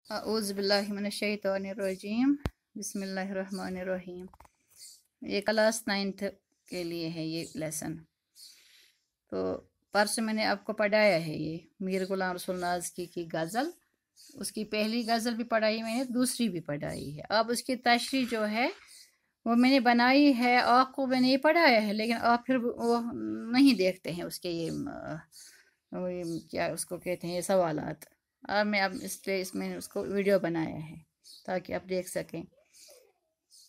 औज़ुबिल्लाहिमिनश्शैतानिर्रजीम बिस्मिल्लाहिर्रहमानिर्रहीम। ये class 9th के लिए है ये लेसन। तो परसों मैंने आपको पढ़ाया है ये मीर गुलाम रसूल नाज़की की गज़ल। उसकी पहली गज़ल भी पढ़ाई मैंने, दूसरी भी पढ़ाई है। अब उसकी तशरीह जो है वो मैंने बनाई है, आपको मैंने ये पढ़ाया है, लेकिन आप फिर वो नहीं देखते हैं उसके ये क्या उसको कहते हैं ये सवालात। अब मैं अब इसलिए इसमें उसको वीडियो बनाया है ताकि आप देख सकें।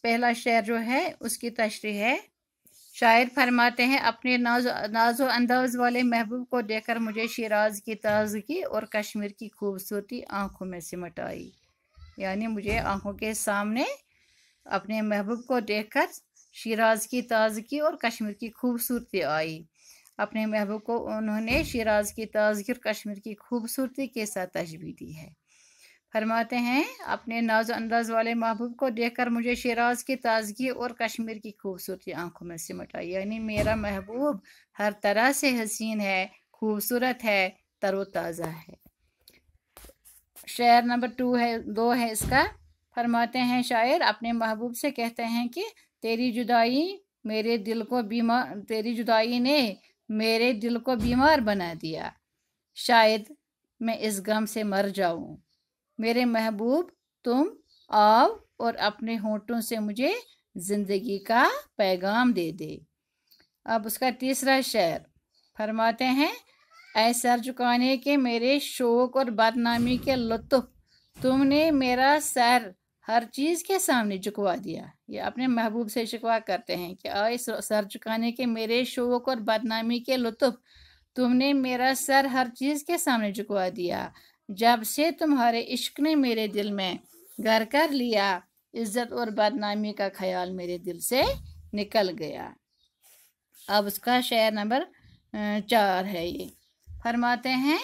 पहला शेर जो है उसकी तशरीह है। शायर फरमाते हैं, अपने नाजो अंदाज वाले महबूब को देखकर मुझे शिराज की ताजगी और कश्मीर की खूबसूरती आंखों में सिमट आई। यानी मुझे आंखों के सामने अपने महबूब को देखकर शिराज की ताजगी और कश्मीर की खूबसूरती आई। अपने महबूब को उन्होंने शिराज की ताजगी और कश्मीर की खूबसूरती के साथ तशबीह दी है। फरमाते हैं, अपने नाज़ो अंदाज वाले महबूब को देखकर मुझे शिराज की ताजगी और कश्मीर की खूबसूरती आंखों में सिमट आई। यानी मेरा महबूब हर तरह से हसीन है, खूबसूरत है, तरोताज़ा है। शेर नंबर 2 है इसका। फरमाते हैं शायर अपने महबूब से कहते हैं कि तेरी जुदाई ने मेरे दिल को बीमार बना दिया। शायद मैं इस गम से मर जाऊं। मेरे महबूब तुम आओ और अपने होंठों से मुझे जिंदगी का पैगाम दे दे। अब उसका तीसरा शेर फरमाते हैं, ऐ सर झुकाने के मेरे शौक और बदनामी के लुत्फ, तुमने मेरा सर हर चीज़ के सामने झुकवा दिया। ये अपने महबूब से शिकवा करते हैं कि ऐ सर झुकाने के मेरे शौक और बदनामी के लुत्फ, तुमने मेरा सर हर चीज़ के सामने झुकवा दिया। जब से तुम्हारे इश्क ने मेरे दिल में घर कर लिया, इज्जत और बदनामी का ख्याल मेरे दिल से निकल गया। अब उसका शेर नंबर 4 है ये। फरमाते हैं,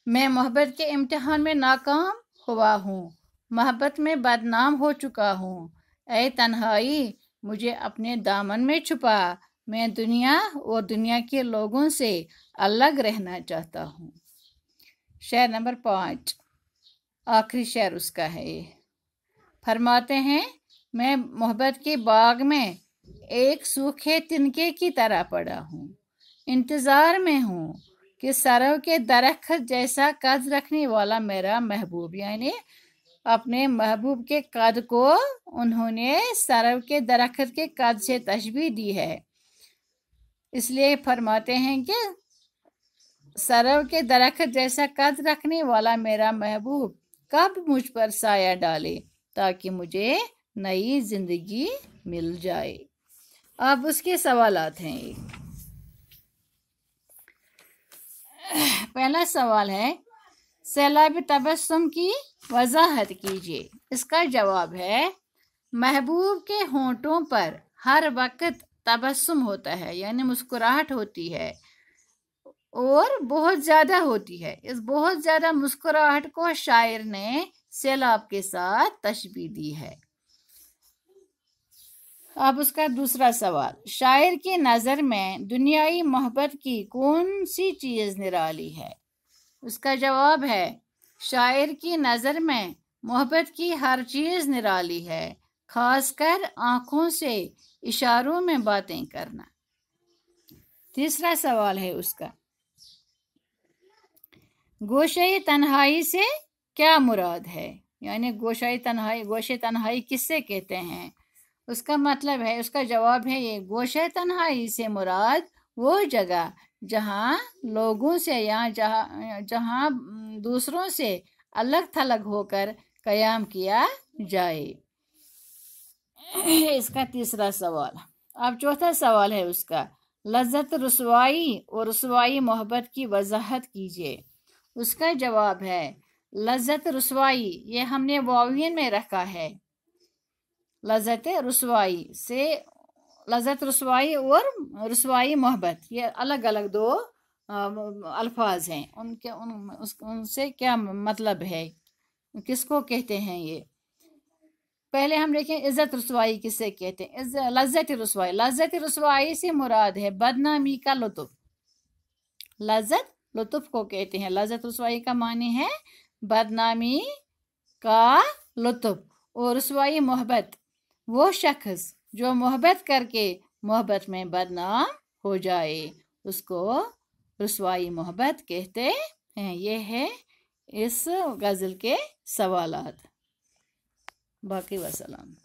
मैं मोहब्बत के इम्तिहान में नाकाम हुआ हूँ, मोहब्बत में बदनाम हो चुका हूँ। ऐ तन्हाई मुझे अपने दामन में छुपा, मैं दुनिया और दुनिया के लोगों से अलग रहना चाहता हूँ। शेर नंबर 5 आखिरी शेर उसका है ये। फरमाते हैं, मैं मोहब्बत के बाग में एक सूखे तिनके की तरह पड़ा हूँ, इंतज़ार में हूँ कि सरव के दरख्त जैसा कद रखने वाला मेरा महबूब, यानी अपने महबूब के कद को उन्होंने सरव के दरख्त के कद से तशबीह दी है। इसलिए फरमाते हैं कि सरव के दरख्त जैसा कद रखने वाला मेरा महबूब कब मुझ पर साया डाले ताकि मुझे नई जिंदगी मिल जाए। अब उसके सवालात हैं ये। पहला सवाल है, सैलाब तबस्सुम की वजाहत कीजिए। इसका जवाब है, महबूब के होंठों पर हर वक्त तबस्सुम होता है, यानी मुस्कुराहट होती है और बहुत ज़्यादा होती है। इस बहुत ज़्यादा मुस्कुराहट को शायर ने सैलाब के साथ तशबीह दी है। अब उसका दूसरा सवाल, शायर की नज़र में दुनियाई मोहब्बत की कौन सी चीज़ निराली है। उसका जवाब है, शायर की नज़र में मोहब्बत की हर चीज़ निराली है, खासकर आँखों से इशारों में बातें करना। तीसरा सवाल है उसका, गोशे तन्हाई से क्या मुराद है, यानी गोशे तन्हाई किससे कहते हैं। उसका मतलब है, उसका जवाब है ये, गोशे तन्हाई से मुराद वो जगह जहाँ लोगों से या जहाँ दूसरों से अलग थलग होकर कयाम किया जाए। इसका तीसरा सवाल। अब चौथा सवाल है उसका, लज्जत रुसवाई और रुसवाई मोहब्बत की वजाहत कीजिए। उसका जवाब है, लज्जत रुसवाई, ये हमने वावियन में रखा है। लज्जत रुसवाई और रुसवाई मोहब्बत, ये अलग अलग दो अल्फाज हैं। उनसे क्या मतलब है, किसको कहते हैं ये। पहले हम देखें इज्जत रुसवाई किससे कहते हैं। लज्जत रुसवाई से मुराद है बदनामी का लुत्फ। लज्जत लुत्फ को कहते हैं। लज्जत रुसवाई का मानी है बदनामी का लुत्फ और रुसवाई मोहब्बत। वो शख्स जो मोहब्बत करके मोहब्बत में बदनाम हो जाए उसको रुसवाई मोहब्बत कहते हैं। ये है इस गज़ल के सवालात। बाकी वसलाम।